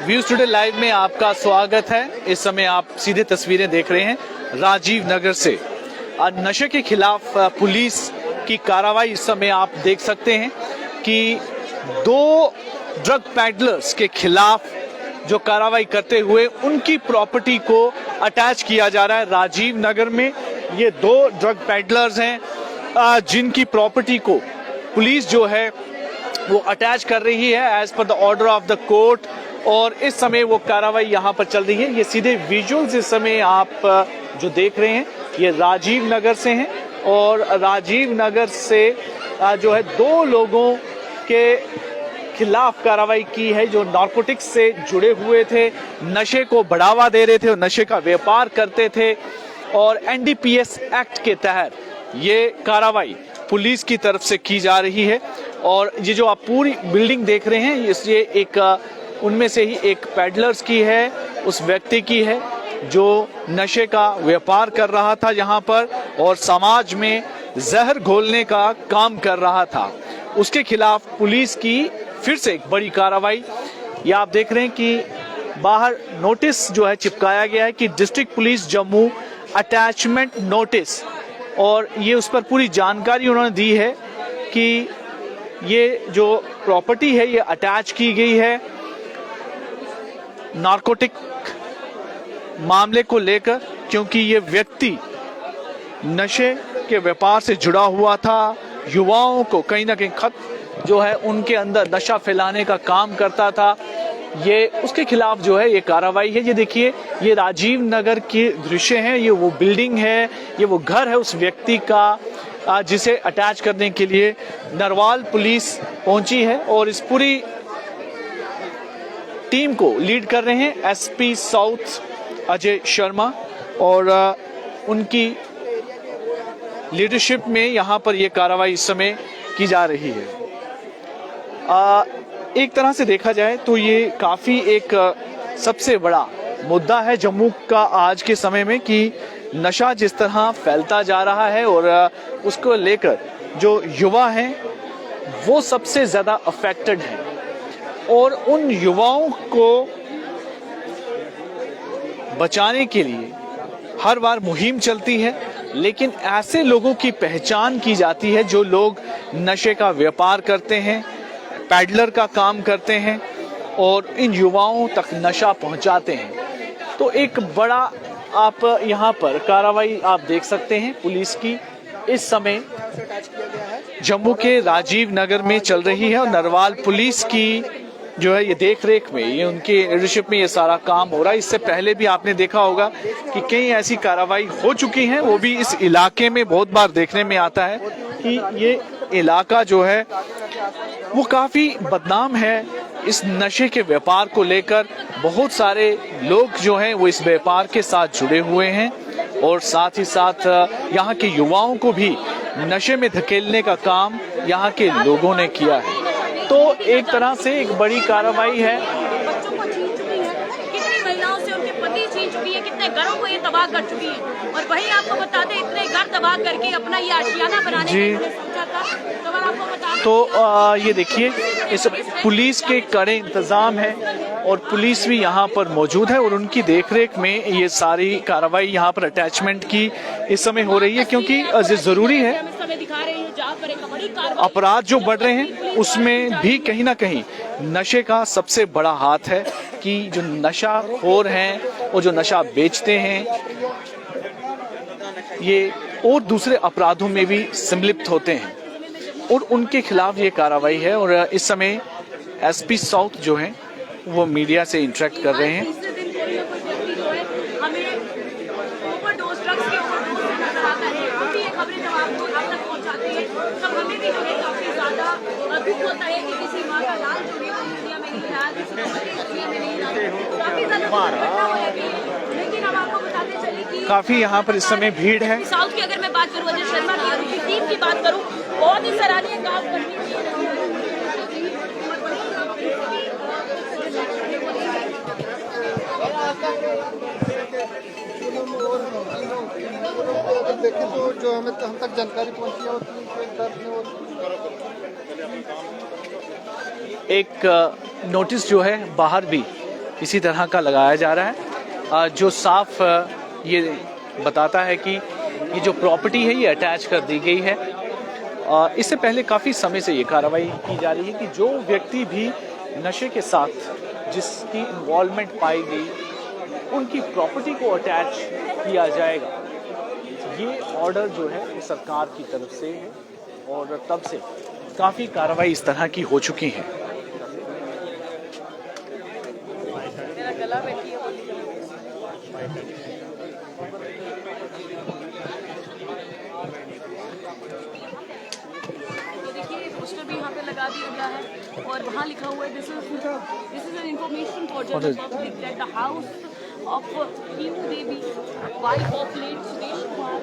Views today live में आपका स्वागत है। इस समय आप सीधे तस्वीरें देख रहे हैं राजीव नगर से। नशे के खिलाफ पुलिस की कार्रवाई इस समय आप देख सकते हैं कि 2 ड्रग पैडलर्स के खिलाफ जो कार्रवाई करते हुए उनकी प्रॉपर्टी को अटैच किया जा रहा है। राजीव नगर में ये 2 ड्रग पैडलर्स हैं जिनकी प्रॉपर्टी को पुलिस जो है वो अटैच कर रही है as per the order of the court, और इस समय वो कार्रवाई यहाँ पर चल रही है। ये सीधे विजुअल्स इस समय आप जो देख रहे हैं ये राजीव नगर से हैं, और राजीव नगर से जो है 2 लोगों के खिलाफ कार्रवाई की है जो नारकोटिक्स से जुड़े हुए थे, नशे को बढ़ावा दे रहे थे और नशे का व्यापार करते थे। और एनडीपीएस एक्ट के तहत ये कार्रवाई पुलिस की तरफ से की जा रही है। और ये जो आप पूरी बिल्डिंग देख रहे हैं ये एक उनमें से ही एक पैडलर्स की है, उस व्यक्ति की है जो नशे का व्यापार कर रहा था यहाँ पर और समाज में जहर घोलने का काम कर रहा था। उसके खिलाफ पुलिस की फिर से एक बड़ी कार्रवाई। ये आप देख रहे हैं कि बाहर नोटिस जो है चिपकाया गया है कि district police Jammu attachment notice, और ये उस पर पूरी जानकारी उन्होंने दी है कि ये जो प्रॉपर्टी है ये अटैच की गई है नारकोटिक मामले को लेकर, क्योंकि ये व्यक्ति नशे के व्यापार से जुड़ा हुआ था, युवाओं को कहीं ना कहीं खत जो है उनके अंदर नशा फैलाने का काम करता था। ये उसके खिलाफ जो है ये कार्रवाई है। ये देखिए ये राजीव नगर के दृश्य हैं, ये वो बिल्डिंग है, ये वो घर है उस व्यक्ति का जिसे अटैच करने के लिए नरवाल पुलिस पहुंची है, और इस पूरी टीम को लीड कर रहे हैं एसपी साउथ अजय शर्मा, और उनकी लीडरशिप में यहाँ पर यह कार्रवाई इस समय की जा रही है। एक तरह से देखा जाए तो ये काफी एक सबसे बड़ा मुद्दा है जम्मू का आज के समय में कि नशा जिस तरह फैलता जा रहा है और उसको लेकर जो युवा हैं वो सबसे ज्यादा अफेक्टेड हैं, और उन युवाओं को बचाने के लिए हर बार मुहिम चलती है, लेकिन ऐसे लोगों की पहचान की जाती है जो लोग नशे का व्यापार करते हैं, पैडलर का काम करते हैं और इन युवाओं तक नशा पहुंचाते हैं। तो एक बड़ा आप यहाँ पर कार्रवाई आप देख सकते हैं पुलिस की इस समय जम्मू के राजीव नगर में चल रही है, और नरवाल पुलिस की जो है ये देख रेख में, ये उनके लीडरशिप में ये सारा काम हो रहा है। इससे पहले भी आपने देखा होगा कि कई ऐसी कार्रवाई हो चुकी हैं, वो भी इस इलाके में बहुत बार देखने में आता है कि ये इलाका जो है वो काफी बदनाम है इस नशे के व्यापार को लेकर। बहुत सारे लोग जो हैं वो इस व्यापार के साथ जुड़े हुए हैं, और साथ ही साथ यहाँ के युवाओं को भी नशे में धकेलने का काम यहाँ के लोगों ने किया है। तो एक तरह से एक बड़ी कार्रवाई है। बच्चों को छीन चुकी है, कितनी महिलाओं से उनके पति छीन चुकी है, कितने घरों को ये तबाह कर चुकी है, और वही आपको बता दें इतने घर तबाह करके अपना ये आशियाना बनाने की सोचा था। तो मैं आपको बता दें तो ये देखिए इस पुलिस के कड़े इंतजाम है और पुलिस भी यहाँ पर मौजूद है, और उनकी देखरेख में ये सारी कार्रवाई यहाँ पर अटैचमेंट की इस समय हो रही है, क्योंकि जरूरी है अपराध जो बढ़ रहे हैं उसमें भी कहीं ना कहीं नशे का सबसे बड़ा हाथ है कि जो नशाखोर हैं और जो नशा बेचते हैं ये और दूसरे अपराधों में भी सम्मिलित होते हैं, और उनके खिलाफ ये कार्रवाई है। और इस समय एसपी साउथ जो है वो मीडिया से इंटरेक्ट कर रहे हैं। काफी यहाँ पर इस समय भीड़ है। साउथ की अगर मैं बात करूँ अजय शर्मा की और उनकी टीम की बात करूँ, बहुत ही सराहनीय काम करनी देखें तो जो हमें हम तक जानकारी पहुंची होती है। एक नोटिस जो है बाहर भी इसी तरह का लगाया जा रहा है, जो साफ ये बताता है कि ये जो प्रॉपर्टी है ये अटैच कर दी गई है। इससे पहले काफ़ी समय से ये कार्रवाई की जा रही है कि जो व्यक्ति भी नशे के साथ जिसकी इन्वॉल्वमेंट पाई गई उनकी प्रॉपर्टी को अटैच किया जाएगा। ये ऑर्डर जो है वो सरकार की तरफ से है और तब से काफ़ी कार्रवाई इस तरह की हो चुकी है। पोस्टर भी यहाँ पे लगा दिया गया है और वहाँ लिखा हुआ है this is an information for general public that the house of Kimu Devi wife of late Sudesh Kumar.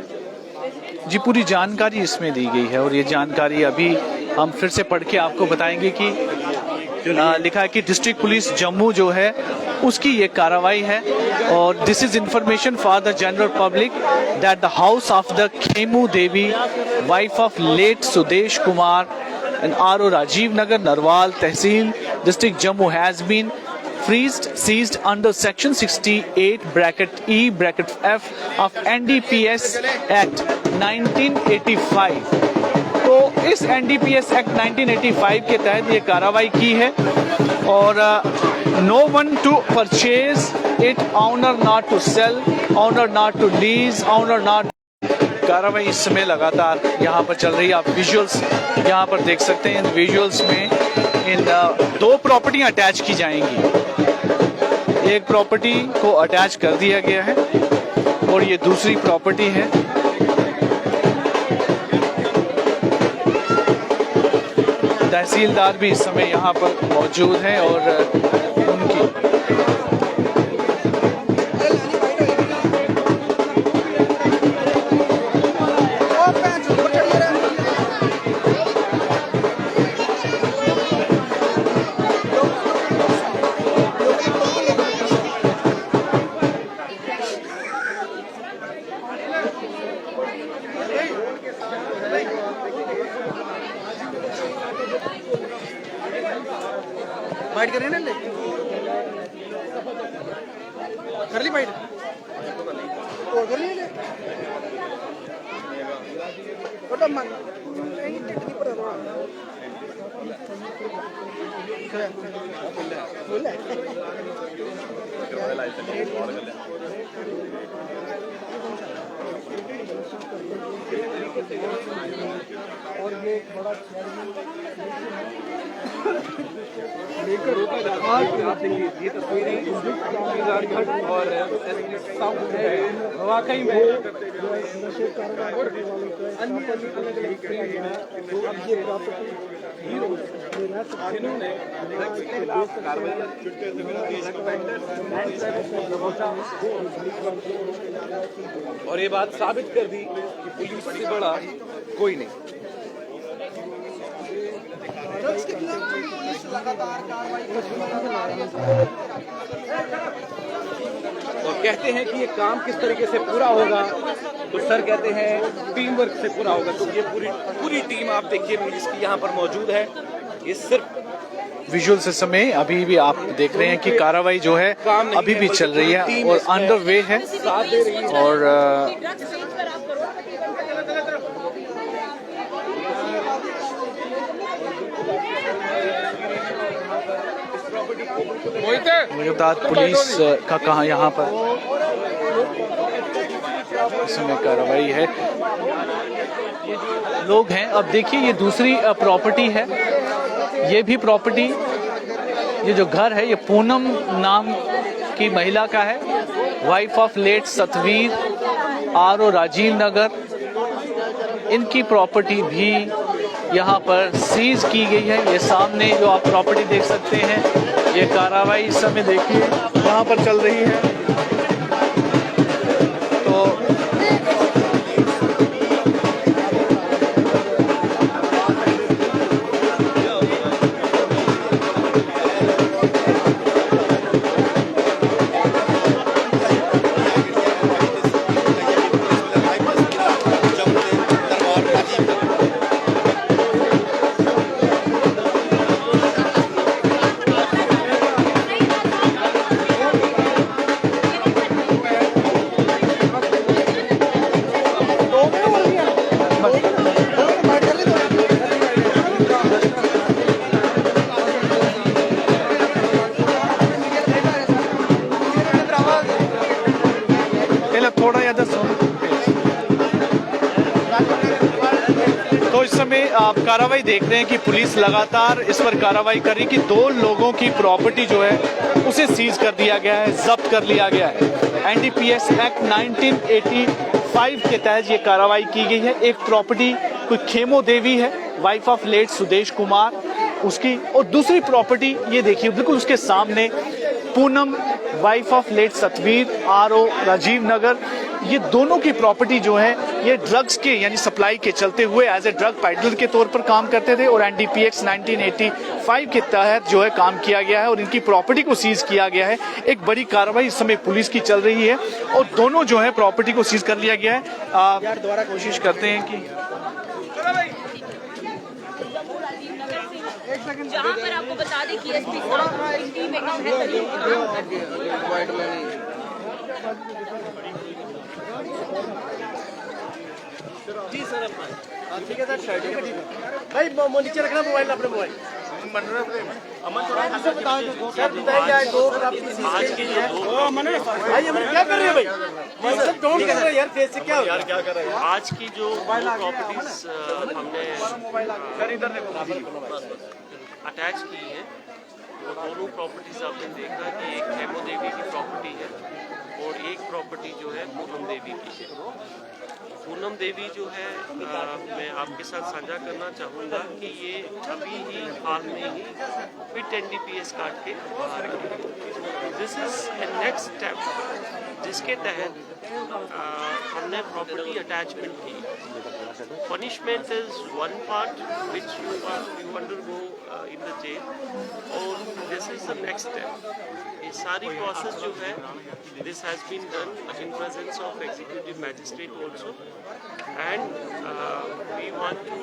जी, पूरी जानकारी इसमें दी गई है और ये जानकारी अभी हम फिर से पढ़ के आपको बताएंगे कि लिखा है कि डिस्ट्रिक्ट पुलिस जम्मू जो है उसकी ये कार्रवाई है और this is information for the general public that the house of the Khemu Devi wife of late Sudesh Kumar and RO Rajiv Nagar, Narwal, Tehsil, District Jammu has been seized under Section 68 bracket E bracket F of NDPS Act 1985। तो इस NDPS Act 1985 के तहत ये कार्रवाई की है और no one to purchase it, owner not to sell, owner not to lease, owner not। कार्रवाई इस समय लगातार यहाँ पर चल रही है। आप विजुअल्स यहाँ पर देख सकते हैं। इन विजुअल्स में इन दो प्रॉपर्टियाँ अटैच की जाएंगी। एक प्रॉपर्टी को अटैच कर दिया गया है और ये दूसरी प्रॉपर्टी है। तहसीलदार भी इस समय यहाँ पर मौजूद हैं और उनकी बाइट कर रहे हैं ना, कर ली बाइट और कर ली छोटा मन नहीं टिकनी पर थोड़ा बोल और ये एक बड़ा लेकर ये तस्वीरें और वाकई में जिन्होंने और ये बात साबित कर दी कि पुलिस से बड़ा कोई नहीं। और कहते हैं कि ये काम किस तरीके से पूरा होगा, तो सर कहते हैं टीम वर्क से पूरा होगा। तो ये पूरी टीम आप देखिए पुलिस की यहाँ पर मौजूद है। ये सिर्फ विजुअल से समय अभी भी आप देख रहे हैं कि कार्रवाई जो है अभी भी चल रही है और अंडर वे है और लगातार पुलिस का कहाँ यहाँ पर इसमें कार्रवाई है, लोग हैं। अब देखिए ये दूसरी प्रॉपर्टी है, ये भी प्रॉपर्टी, ये जो घर है ये पूनम नाम की महिला का है, wife of late Satvir RO Rajiv Nagar. इनकी प्रॉपर्टी भी यहाँ पर सीज की गई है। ये सामने जो आप प्रॉपर्टी देख सकते हैं, ये कार्रवाई इस समय देखिए यहाँ पर चल रही है। तो आप कार्रवाई देख रहे हैं कि पुलिस लगातार इस पर कार्रवाई कर रही कि 2 लोगों की प्रॉपर्टी जो है उसे सीज कर दिया गया है, जब्त कर लिया गया है। एनडीपीएस एक्ट 1985 के तहत ये कार्रवाई की गई है। एक प्रॉपर्टी कोई खेमो देवी है, wife of late Sudesh Kumar उसकी, और दूसरी प्रॉपर्टी ये देखिए बिल्कुल उसके सामने Poonam wife of late Satvir RO Rajiv Nagar. ये दोनों की प्रॉपर्टी जो है ये ड्रग्स के यानी सप्लाई के चलते हुए एज ए ड्रग पैडलर के तौर पर काम करते थे और एनडीपीएस 1985 के तहत जो है काम किया गया है और इनकी प्रॉपर्टी को सीज किया गया है। एक बड़ी कार्रवाई इस समय पुलिस की चल रही है और दोनों जो है प्रॉपर्टी को सीज कर लिया गया है। यार दोबारा कोशिश करते हैं कि जहाँ पर आपको बता दें कि एसपी साहब की टीम एकदम जी सर ठीक है सर भाई नीचे रखना मोबाइल अपने मोबाइल आज की भाई हम क्या कर रहे हैं भाई सब डोंट कर रहे हैं यार फेस से क्या यार क्या कर रहे हैं। आज की जो प्रॉपर्टीज हमने अटैच की है वो दोनों प्रॉपर्टीज आपने देखा कि एक हेमो देवी की प्रॉपर्टी है और एक प्रॉपर्टी जो है पूनम देवी की है। पूनम देवी जो है मैं आपके साथ साझा करना चाहूँगा कि ये अभी ही हाल में ही विद एनडीपीएस काट के बाहर आई। This is a next step जिसके तहत हमने प्रॉपर्टी अटैचमेंट की। Punishment is one part which you undergo in the jail और this is the next step. ये सारी प्रोसेस जो है this has been done in presence of executive magistrate also and we want to